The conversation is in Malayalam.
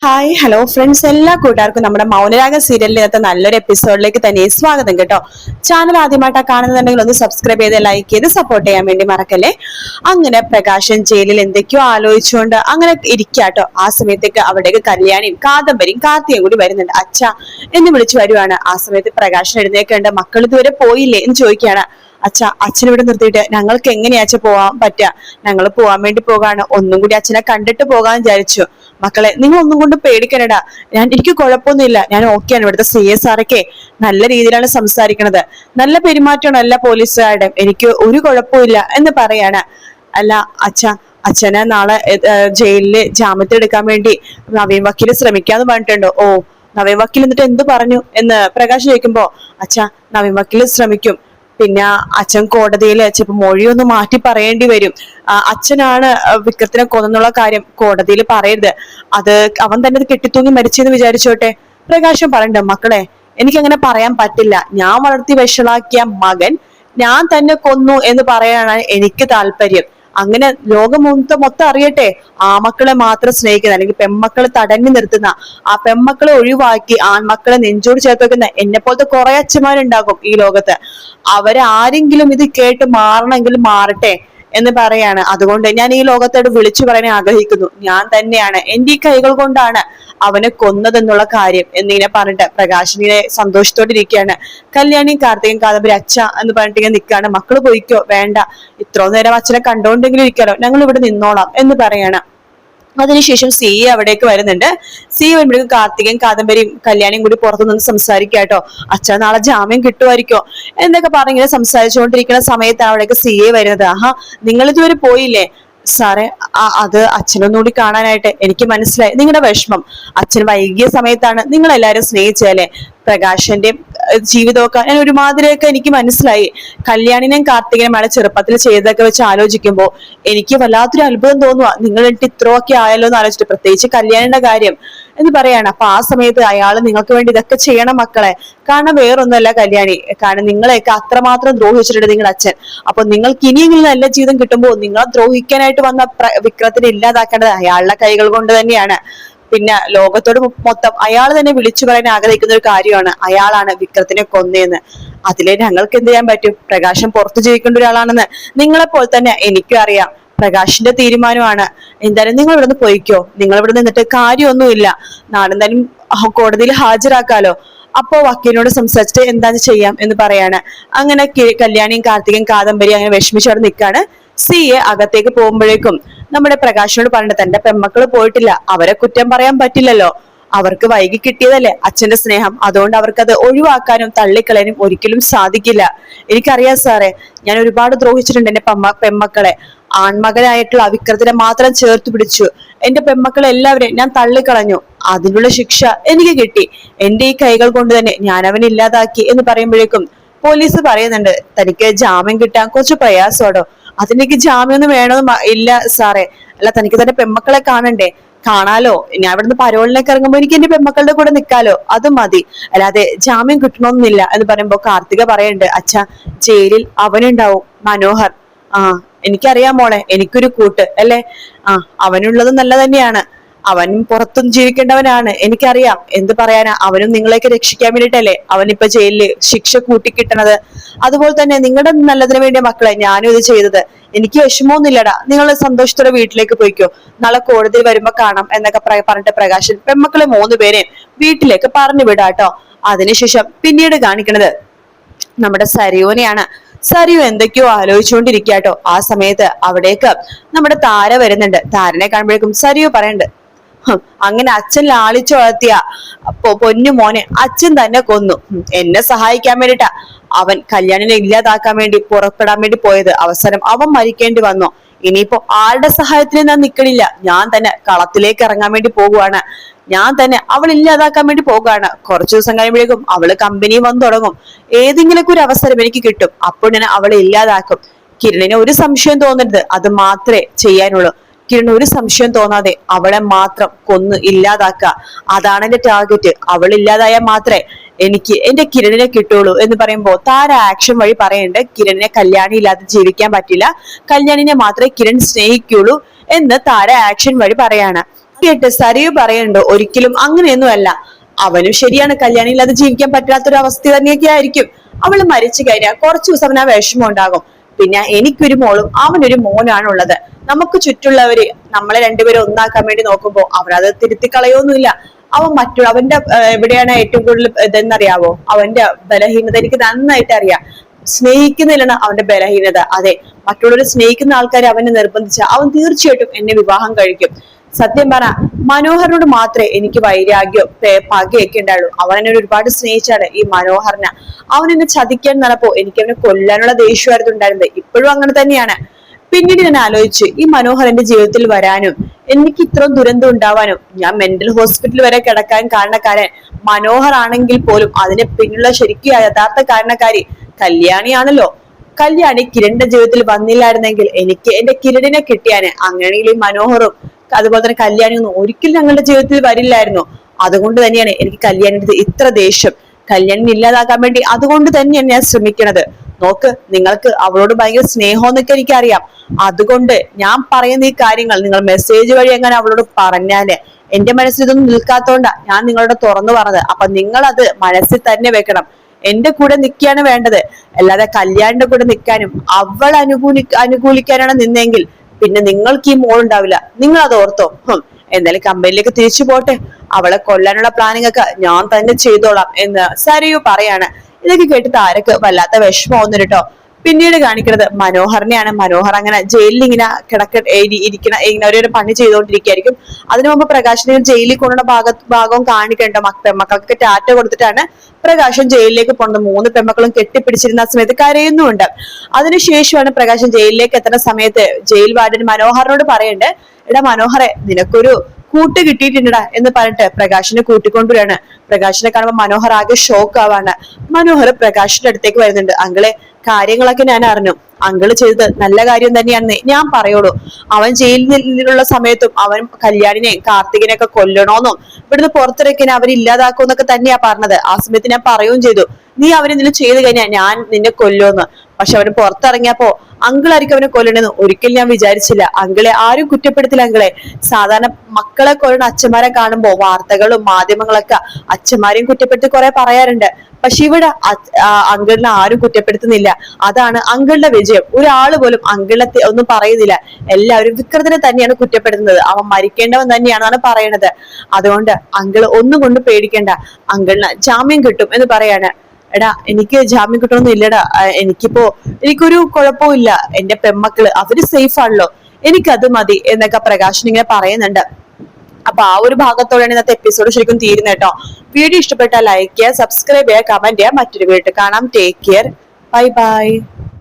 ഹായ് ഹലോ ഫ്രണ്ട്സ്, എല്ലാ കൂട്ടുകാർക്കും നമ്മുടെ മൗനരാഗ സീരിയലിനകത്ത് നല്ലൊരു എപ്പിസോഡിലേക്ക് തന്നെ സ്വാഗതം കേട്ടോ. ചാനൽ ആദ്യമായിട്ടാണ് കാണുന്നുണ്ടെങ്കിൽ ഒന്ന് സബ്സ്ക്രൈബ് ചെയ്ത് ലൈക്ക് ചെയ്ത് സപ്പോർട്ട് ചെയ്യാൻ വേണ്ടി മറക്കല്ലേ. അങ്ങനെ പ്രകാശൻ ജയിലിൽ എന്തൊക്കെയോ ആലോചിച്ചുകൊണ്ട് അങ്ങനെ ഇരിക്കാട്ടോ. ആ സമയത്തേക്ക് അവിടേക്ക് കല്യാണിയും കാദംബരിയും കാർത്തിയും കൂടി വരുന്നുണ്ട്. അച്ഛ എന്ന് വിളിച്ചു വരുവാണ്. ആ സമയത്ത് പ്രകാശൻ എഴുന്നേക്കേണ്ട, മക്കൾ ഇതുവരെ പോയില്ലേ എന്ന് ചോദിക്കുകയാണ്. അച്ഛൻ ഇവിടെ നിർത്തിയിട്ട് ഞങ്ങൾക്ക് എങ്ങനെയാ അച്ഛൻ പോവാൻ പറ്റുക? ഞങ്ങൾ പോവാൻ വേണ്ടി പോകാണ്. ഒന്നും കൂടി അച്ഛനെ കണ്ടിട്ട് പോകാൻ വിചാരിച്ചു. മക്കളെ, നിങ്ങൾ ഒന്നും കൊണ്ട് പേടിക്കണടാ. എനിക്ക് കുഴപ്പമൊന്നുമില്ല, ഞാൻ ഓക്കെയാണ്. ഇവിടുത്തെ CSR ഒക്കെ നല്ല രീതിയിലാണ് സംസാരിക്കണത്, നല്ല പെരുമാറ്റമാണ് എല്ലാ പോലീസുകാരുടെയും. എനിക്ക് ഒരു കുഴപ്പമില്ല എന്ന് പറയാണ്. അല്ല അച്ഛനെ നാളെ ജയിലില് ജാമ്യത്തിൽ എടുക്കാൻ വേണ്ടി നവീൻ വക്കീൽ ശ്രമിക്കാന്ന് പറഞ്ഞിട്ടുണ്ടോ? ഓ, നവീൻ വക്കീൽ എന്നിട്ട് എന്ത് പറഞ്ഞു എന്ന് പ്രകാശ് ചോദിക്കുമ്പോ, നവീൻ വക്കീൽ ശ്രമിക്കും. പിന്നെ അച്ഛൻ കോടതിയിൽ ചിലപ്പോ മൊഴിയൊന്ന് മാറ്റി പറയേണ്ടി വരും. അച്ഛനാണ് വിക്രത്തിനെ കൊന്നുള്ള കാര്യം കോടതിയിൽ പറയരുത്. അത് അവൻ തന്നെ കെട്ടിത്തൂങ്ങി മരിച്ചെന്ന് വിചാരിച്ചോട്ടെ. പ്രകാശം പറയണ്ട, മക്കളെ എനിക്ക് അങ്ങനെ പറയാൻ പറ്റില്ല. ഞാൻ വളർത്തി വഷളാക്കിയ മകൻ ഞാൻ തന്നെ കൊന്നു എന്ന് പറയാനാണ് എനിക്ക് താല്പര്യം. അങ്ങനെ ലോകം മൊത്തം അറിയട്ടെ. ആ മക്കളെ മാത്രം സ്നേഹിക്കുന്ന, അല്ലെങ്കിൽ പെൺമക്കളെ തടഞ്ഞു നിർത്തുന്ന, ആ പെൺമക്കളെ ഒഴിവാക്കി ആൺമക്കളെ നെഞ്ചോട് ചേർത്ത് വെക്കുന്ന എന്നെ പോലത്തെ കുറെ അച്ഛന്മാരുണ്ടാകും ഈ ലോകത്ത്. അവരാരെങ്കിലും ഇത് കേട്ട് മാറണമെങ്കിൽ മാറട്ടെ എന്ന് പറയാണ്. അതുകൊണ്ട് ഞാൻ ഈ ലോകത്തോട് വിളിച്ചു പറയാൻ ആഗ്രഹിക്കുന്നു, ഞാൻ തന്നെയാണ്, എന്റെ ഈ കൈകൾ കൊണ്ടാണ് അവനെ കൊന്നതെന്നുള്ള കാര്യം എന്നിങ്ങനെ പറഞ്ഞിട്ട് പ്രകാശിനെ സന്തോഷത്തോടെ ഇരിക്കുകയാണ്. കല്യാണിയും കാർത്തികയും കാദംബരി അച്ഛ എന്ന് പറഞ്ഞിട്ട് ഇങ്ങനെ നിൽക്കുകയാണ്. മക്കള് പോയിക്കോ, വേണ്ട, ഇത്രയും നേരം അച്ഛനെ കണ്ടോണ്ടെങ്കിലും ഇരിക്കാലോ, ഞങ്ങൾ ഇവിടെ നിന്നോളാം എന്ന് പറയാണ്. അതിനുശേഷം സി അവിടേക്ക് വരുന്നുണ്ട്. സി വരുമ്പോഴേക്കും കാർത്തികയും കാദംബരിയും കല്യാണിയും കൂടി പുറത്തു നിന്ന് സംസാരിക്കാട്ടോ. അച്ഛൻ നാളെ ജാമ്യം കിട്ടുമായിരിക്കോ എന്നൊക്കെ പറഞ്ഞിങ്ങനെ സംസാരിച്ചുകൊണ്ടിരിക്കുന്ന സമയത്താണ് അവിടേക്ക് സി വരുന്നത്. നിങ്ങൾ ഇതുവരെ പോയില്ലേ? സാറേ, അത് അച്ഛനൊന്നുകൂടി കാണാനായിട്ട് എനിക്ക് മനസ്സിലായി നിങ്ങളുടെ വിഷമം. അച്ഛൻ വൈകിയ സമയത്താണ് നിങ്ങൾ എല്ലാവരും സ്നേഹിച്ചല്ലേ. പ്രകാശന്റെ ജീവിതമൊക്കെ ഞാൻ ഒരുമാതിരിയൊക്കെ എനിക്ക് മനസ്സിലായി. കല്യാണിനെയും കാർത്തികനുമാണ് ചെറുപ്പത്തിൽ ചെയ്തതൊക്കെ വെച്ച് ആലോചിക്കുമ്പോൾ എനിക്ക് വല്ലാത്തൊരു അത്ഭുതം തോന്നുക. നിങ്ങൾ എന്നിട്ട് ഇത്രയൊക്കെ ആയല്ലോ എന്ന് ആലോചിച്ചിട്ട്, പ്രത്യേകിച്ച് കല്യാണിന്റെ കാര്യം എന്ന് പറയാണ്. അപ്പൊ ആ സമയത്ത് അയാൾ നിങ്ങൾക്ക് വേണ്ടി ഇതൊക്കെ ചെയ്യണം മക്കളെ. കാരണം വേറൊന്നുമല്ല കല്യാണി, കാരണം നിങ്ങളെയൊക്കെ അത്രമാത്രം ദ്രോഹിച്ചിട്ടുണ്ട് നിങ്ങളുടെ അച്ഛൻ. അപ്പൊ നിങ്ങൾക്ക് ഇനിയെങ്കിലും നല്ല ജീവിതം കിട്ടുമ്പോൾ നിങ്ങളെ ദ്രോഹിക്കാനായിട്ട് വന്ന വിക്രത്തിനെ ഇല്ലാതാക്കേണ്ടത് അയാളുടെ കൈകൾ കൊണ്ട് തന്നെയാണ്. പിന്നെ ലോകത്തോട് മൊത്തം അയാൾ തന്നെ വിളിച്ചു പറയാൻ ആഗ്രഹിക്കുന്ന ഒരു കാര്യമാണ്, അയാളാണ് വിക്രത്തിനെ കൊന്നേന്ന്. അതിലെ ഞങ്ങൾക്ക് എന്ത് ചെയ്യാൻ പറ്റും? പ്രകാശം പുറത്തു ജീവിക്കേണ്ട ഒരാളാണെന്ന് നിങ്ങളെപ്പോലെ തന്നെ എനിക്കും അറിയാം. പ്രകാശിന്റെ തീരുമാനമാണ്. എന്തായാലും നിങ്ങൾ ഇവിടെ നിന്ന് പോയിക്കോ. നിങ്ങൾ ഇവിടെ നിന്നിട്ട് കാര്യമൊന്നുമില്ല. നാളെന്തായാലും കോടതിയിൽ ഹാജരാക്കാലോ. അപ്പോ വക്കീലിനോട് സംസാരിച്ചിട്ട് എന്താന്ന് ചെയ്യാം എന്ന് പറയാണ്. അങ്ങനെ കല്യാണിയും കാർത്തികയും കാദംബരി അങ്ങനെ വിഷമിച്ചവിടെ നിൽക്കാണ്. സിയെ അകത്തേക്ക് പോകുമ്പോഴേക്കും നമ്മുടെ പ്രകാശിനോട് പറഞ്ഞിട്ട്, തന്റെ പെൺമക്കള് പോയിട്ടില്ല, അവരെ കുറ്റം പറയാൻ പറ്റില്ലല്ലോ. അവർക്ക് വൈകി കിട്ടിയതല്ലേ അച്ഛന്റെ സ്നേഹം. അതുകൊണ്ട് അവർക്കത് ഒഴിവാക്കാനും തള്ളിക്കളയാനും ഒരിക്കലും സാധിക്കില്ല. എനിക്കറിയാം സാറേ, ഞാൻ ഒരുപാട് ദ്രോഹിച്ചിട്ടുണ്ട് എന്റെ പെൺമക്കളെ. ആൺമകനായിട്ടുള്ള വിക്രത്തിനെ മാത്രം ചേർത്ത് പിടിച്ചു. എന്റെ പെൺമക്കളെ എല്ലാവരെയും ഞാൻ തള്ളിക്കളഞ്ഞു. അതിനുള്ള ശിക്ഷ എനിക്ക് കിട്ടി. എന്റെ ഈ കൈകൾ കൊണ്ട് തന്നെ ഞാൻ അവനെ ഇല്ലാതാക്കി എന്ന് പറയുമ്പോഴേക്കും പോലീസ് പറയുന്നുണ്ട്, തനിക്ക് ജാമ്യം കിട്ടാൻ കുറച്ച് പ്രയാസോടോ. അതിലേക്ക് ജാമ്യമൊന്നും വേണമെന്ന് ഇല്ല സാറേ. അല്ല, തനിക്ക് തന്റെ പെൺമക്കളെ കാണണ്ടേ? കാണാലോ. ഞാൻ ഇവിടുന്ന് പരോളിലേക്ക് ഇറങ്ങുമ്പോ എനിക്ക് എന്റെ പെൺമക്കളുടെ കൂടെ നിൽക്കാലോ, അത് മതി. അല്ലാതെ ജാമ്യം കിട്ടണമെന്നില്ല എന്ന് പറയുമ്പോ കാർത്തിക പറയുന്നുണ്ട്, അച്ഛാ, ജയിലിൽ അവനുണ്ടാവും, മനോഹർ. എനിക്കറിയാം മോളെ, എനിക്കൊരു കൂട്ട് അല്ലെ. അവനുള്ളത് നല്ല തന്നെയാണ്. അവൻ പുറത്തും ജീവിക്കേണ്ടവനാണ്, എനിക്കറിയാം. എന്ത് പറയാനാ, അവനും നിങ്ങളെയൊക്കെ രക്ഷിക്കാൻ വേണ്ടിട്ടല്ലേ അവനിപ്പോ ജയിലില് ശിക്ഷ കൂട്ടിക്കിട്ടണത്. അതുപോലെ തന്നെ നിങ്ങളുടെ നല്ലതിന് വേണ്ടിയ മക്കളെ ഞാനും ഇത് ചെയ്തത്. എനിക്ക് വിഷമമൊന്നുമില്ലടാ, നിങ്ങൾ സന്തോഷത്തോടെ വീട്ടിലേക്ക് പോയിക്കോ. നാളെ കോടതിയിൽ വരുമ്പോ കാണാം എന്നൊക്കെ പറഞ്ഞിട്ട് പ്രകാശൻ പെൺമക്കളെ 3 പേരെയും വീട്ടിലേക്ക് പറഞ്ഞു വിടാട്ടോ. അതിനുശേഷം പിന്നീട് കാണിക്കണത് നമ്മുടെ സരിയോനെയാണ്. സരിയു എന്തൊക്കെയോ ആലോചിച്ചുകൊണ്ടിരിക്കാട്ടോ. ആ സമയത്ത് അവിടേക്ക് നമ്മുടെ താര വരുന്നുണ്ട്. താരനെ കാണുമ്പോഴേക്കും സരിയു പറയുന്നുണ്ട്, അങ്ങനെ അച്ഛൻ ലാളിച്ചു വളർത്തിയ പൊന്നു മോനെ അച്ഛൻ തന്നെ കൊന്നു. എന്നെ സഹായിക്കാൻ വേണ്ടിട്ടാ അവൻ കല്യാണിനെ ഇല്ലാതാക്കാൻ വേണ്ടി പുറപ്പെടാൻ വേണ്ടി പോയത്. അവസരം അവൻ മരിക്കേണ്ടി വന്നു. ഇനിയിപ്പോ ആരുടെ സഹായത്തിന് ഞാൻ നിൽക്കണില്ല. ഞാൻ തന്നെ കളത്തിലേക്ക് ഇറങ്ങാൻ വേണ്ടി പോകുവാണ്. ഞാൻ തന്നെ അവൾ ഇല്ലാതാക്കാൻ വേണ്ടി പോകുകയാണ്. കുറച്ചു ദിവസം കഴിയുമ്പോഴേക്കും അവള് കമ്പനി വന്നു തുടങ്ങും. ഏതെങ്കിലുമൊക്കെ ഒരു അവസരം എനിക്ക് കിട്ടും, അപ്പോൾ ഞാൻ അവളെ ഇല്ലാതാക്കും. കിരണിന് ഒരു സംശയം തോന്നരുത്, അത് മാത്രമേ ചെയ്യാനുള്ളൂ. കിരൺ ഒരു സംശയം തോന്നാതെ അവളെ മാത്രം കൊന്ന് ഇല്ലാതാക്കുക, അതാണ് എന്റെ ടാർഗറ്റ്. അവൾ ഇല്ലാതായാൽ മാത്രമേ എനിക്ക് എന്റെ കിരണിനെ കിട്ടുള്ളൂ എന്ന് പറയുമ്പോ താര ആക്ഷൻ വഴി പറയുന്നുണ്ട്, കിരണിനെ കല്യാണി ഇല്ലാതെ ജീവിക്കാൻ പറ്റില്ല, കല്യാണിനെ മാത്രമേ കിരൺ സ്നേഹിക്കുള്ളൂ എന്ന് താര ആക്ഷൻ വഴി പറയാണ്. കേട്ട് സരയു പറയുന്നുണ്ട്, ഒരിക്കലും അങ്ങനെയൊന്നുമല്ല. അവനും ശരിയാണ്, കല്യാണി ഇല്ലാതെ ജീവിക്കാൻ പറ്റാത്തൊരു അവസ്ഥ തന്നെയൊക്കെ ആയിരിക്കും. അവള് മരിച്ചു കഴിഞ്ഞാൽ കുറച്ചു ദിവസം അവന് ആ വിഷമം ഉണ്ടാകും. പിന്നെ എനിക്കൊരു മോളും അവനൊരു മോനാണുള്ളത്. നമുക്ക് ചുറ്റുള്ളവര് നമ്മളെ രണ്ടുപേരും ഒന്നാക്കാൻ വേണ്ടി നോക്കുമ്പോ അവനത് തിരുത്തി കളയൊന്നുമില്ല. അവന്റെ എവിടെയാണ് ഏറ്റവും കൂടുതൽ ഇതെന്നറിയാവോ? അവന്റെ ബലഹീനത എനിക്ക് നന്നായിട്ട് അറിയാം. സ്നേഹിക്കുന്നില്ലാണ് അവന്റെ ബലഹീനത. അതെ, മറ്റുള്ളവരെ സ്നേഹിക്കുന്ന ആൾക്കാരെ അവനെ നിർബന്ധിച്ച അവൻ തീർച്ചയായിട്ടും എന്നെ വിവാഹം കഴിക്കും. സത്യം പറ, മനോഹരനോട് മാത്രമേ എനിക്ക് വൈരാഗ്യോ പകയൊക്കെ ഉണ്ടായുള്ളൂ. അവൻ എന്നെ ഒരുപാട് സ്നേഹിച്ചാണ് ഈ മനോഹരനെ. അവൻ എന്നെ ചതിക്കാൻ നടപ്പോ എനിക്ക് അവനെ കൊല്ലാനുള്ള ദേഷ്യമായിരുന്നു ഉണ്ടായിരുന്നത്. ഇപ്പോഴും അങ്ങനെ തന്നെയാണ്. പിന്നീട് ഞാൻ ആലോചിച്ചു, ഈ മനോഹരന്റെ ജീവിതത്തിൽ വരാനും എനിക്ക് ഇത്രയും ദുരന്തം ഉണ്ടാവാനും ഞാൻ മെന്റൽ ഹോസ്പിറ്റൽ വരെ കിടക്കാൻ കാരണക്കാരൻ മനോഹർ ആണെങ്കിൽ പോലും അതിന് പിന്നിലുള്ള ശരിക്കും യഥാർത്ഥ കാരണക്കാരി കല്യാണിയാണല്ലോ. കല്യാണി കിരണിന്റെ ജീവിതത്തിൽ വന്നില്ലായിരുന്നെങ്കിൽ എനിക്ക് എന്റെ കിരണിനെ കിട്ടിയാന്. അങ്ങനെയെങ്കിൽ ഈ മനോഹറും അതുപോലെ തന്നെ കല്യാണിയൊന്നും ഒരിക്കലും ഞങ്ങളുടെ ജീവിതത്തിൽ വരില്ലായിരുന്നു. അതുകൊണ്ട് തന്നെയാണ് എനിക്ക് കല്യാണിന്റെ ഇത്ര ദേഷ്യം. കല്യാണിനെ ഇല്ലാതാക്കാൻ വേണ്ടി അതുകൊണ്ട് തന്നെയാണ് ഞാൻ ശ്രമിക്കണത്. നോക്ക്, നിങ്ങൾക്ക് അവളോട് ഭയങ്കര സ്നേഹം എന്നൊക്കെ എനിക്കറിയാം. അതുകൊണ്ട് ഞാൻ പറയുന്ന ഈ കാര്യങ്ങൾ നിങ്ങൾ മെസ്സേജ് വഴി എങ്ങനെ അവളോട് പറഞ്ഞാല് എന്റെ മനസ്സിൽ ഇതൊന്നും നിൽക്കാത്തോണ്ടാ ഞാൻ നിങ്ങളോട് തുറന്നു പറഞ്ഞത്. അപ്പൊ നിങ്ങൾ അത് മനസ്സിൽ തന്നെ വെക്കണം. എന്റെ കൂടെ നിൽക്കുകയാണ് വേണ്ടത്, അല്ലാതെ കല്യാണിന്റെ കൂടെ നിൽക്കാനും അവൾ അനുകൂലിക്കാനാണ് നിന്നെങ്കിൽ പിന്നെ നിങ്ങൾക്ക് ഈ മോൾ ഉണ്ടാവില്ല. നിങ്ങൾ അത് ഓർത്തോ. എന്തായാലും കമ്പനിയിലേക്ക് തിരിച്ചു പോട്ടെ, അവളെ കൊല്ലാനുള്ള പ്ലാനിങ് ഒക്കെ ഞാൻ തന്നെ ചെയ്തോളാം എന്ന് സരയു പറയാണ്. ഇതൊക്കെ കേട്ട് താരക്ക് വല്ലാത്ത വിഷമമൊന്നും കേട്ടോ. പിന്നീട് കാണിക്കുന്നത് മനോഹറിനെയാണ്. മനോഹർ അങ്ങനെ ജയിലിൽ ഇങ്ങനെ ഇരിക്കണ ഇങ്ങനെ ഒരു പണി ചെയ്തുകൊണ്ടിരിക്കുകയായിരിക്കും. അതിനു മുമ്പ് പ്രകാശിനെ ജയിലിൽ കൊണ്ടുള്ള ഭാഗവും കാണിക്കണ്ടോ. പെമ്മക്കൾക്ക് ടാറ്റ കൊടുത്തിട്ടാണ് പ്രകാശൻ ജയിലിലേക്ക് പോകുന്നത്. 3 പെമ്മക്കളും കെട്ടിപ്പിടിച്ചിരുന്ന ആ സമയത്ത് കരയുന്നുമുണ്ട്. അതിനുശേഷമാണ് പ്രകാശൻ ജയിലിലേക്ക് എത്തുന്ന സമയത്ത് ജയിൽ വാർഡൻ മനോഹറിനോട് പറയണ്ട്, എടാ മനോഹറെ, നിനക്കൊരു കൂട്ട് കിട്ടിയിട്ടുണ്ടടാ എന്ന് പറഞ്ഞിട്ട് പ്രകാശിനെ കൂട്ടിക്കൊണ്ടുവരാണ്. പ്രകാശിനെ കാണുമ്പോൾ മനോഹർ ആകെ ഷോക്ക് ആവാണ്. മനോഹർ പ്രകാശിന്റെ അടുത്തേക്ക് വരുന്നുണ്ട്. അങ്കിളെ, കാര്യങ്ങളൊക്കെ ഞാൻ അറിഞ്ഞു. അങ്കിള് ചെയ്തത് നല്ല കാര്യം തന്നെയാണെന്നേ ഞാൻ പറയുള്ളൂ. അവൻ ജയിലിലുള്ള സമയത്തും അവൻ കല്യാണിനെയും കാർത്തികിനെയൊക്കെ കൊല്ലണോന്നും ഇവിടുന്ന് പുറത്തിറക്കാൻ അവരില്ലാതാക്കുമെന്നൊക്കെ തന്നെയാ പറഞ്ഞത്. ആ സമയത്ത് ഞാൻ പറയുകയും ചെയ്തു, നീ അവനെന്തെങ്കിലും ചെയ്തു കഴിഞ്ഞാൽ ഞാൻ നിന്നെ കൊല്ലുമെന്ന്. പക്ഷെ അവന് പുറത്തിറങ്ങിയപ്പോ അങ്കിളായിരിക്കും അവനെ കൊല്ലണെന്ന് ഒരിക്കലും ഞാൻ വിചാരിച്ചില്ല. അങ്കിളെ ആരും കുറ്റപ്പെടുത്തില്ല. അങ്കിളെ, സാധാരണ മക്കളെ കൊല്ലുന്ന അച്ഛന്മാരെ കാണുമ്പോ വാർത്തകളും മാധ്യമങ്ങളൊക്കെ അച്ഛന്മാരെയും കുറ്റപ്പെടുത്തി കുറെ പറയാറുണ്ട്. പക്ഷെ ഇവിടെ അങ്കിളിനെ ആരും കുറ്റപ്പെടുത്തുന്നില്ല. അതാണ് അങ്കിളുടെ വിജയം. ഒരാള് പോലും അങ്കിളെ ഒന്നും പറയുന്നില്ല. എല്ലാവരും വിക്രത്തിനെ തന്നെയാണ് കുറ്റപ്പെടുത്തുന്നത്. അവൻ മരിക്കേണ്ടവൻ തന്നെയാണെന്നാണ് പറയണത്. അതുകൊണ്ട് അങ്കിള് ഒന്നും കൊണ്ട് പേടിക്കേണ്ട, അങ്കിളിന് ജാമ്യം കിട്ടും എന്ന് പറയാണ്. എടാ, എനിക്ക് ജാമ്യം കിട്ടണമെന്ന് ഇല്ലടാ. എനിക്കൊരു കുഴപ്പവും ഇല്ല. എന്റെ പെമ്മക്കള് അവര് സേഫ് ആണല്ലോ, എനിക്കത് മതി എന്നൊക്കെ പ്രകാശൻ ഇങ്ങനെ പറയുന്നുണ്ട്. അപ്പൊ ആ ഒരു ഭാഗത്തോടെയാണ് ഇന്നത്തെ എപ്പിസോഡ് ശരിക്കും തീരുന്നത് കേട്ടോ. വീഡിയോ ഇഷ്ടപ്പെട്ടാൽ ലൈക്ക് ചെയ്യുക, സബ്സ്ക്രൈബ് ചെയ്യുക, കമന്റ് ചെയ്യുക. മറ്റൊരു വീഡിയോ കാണാം. Take care, bye bye.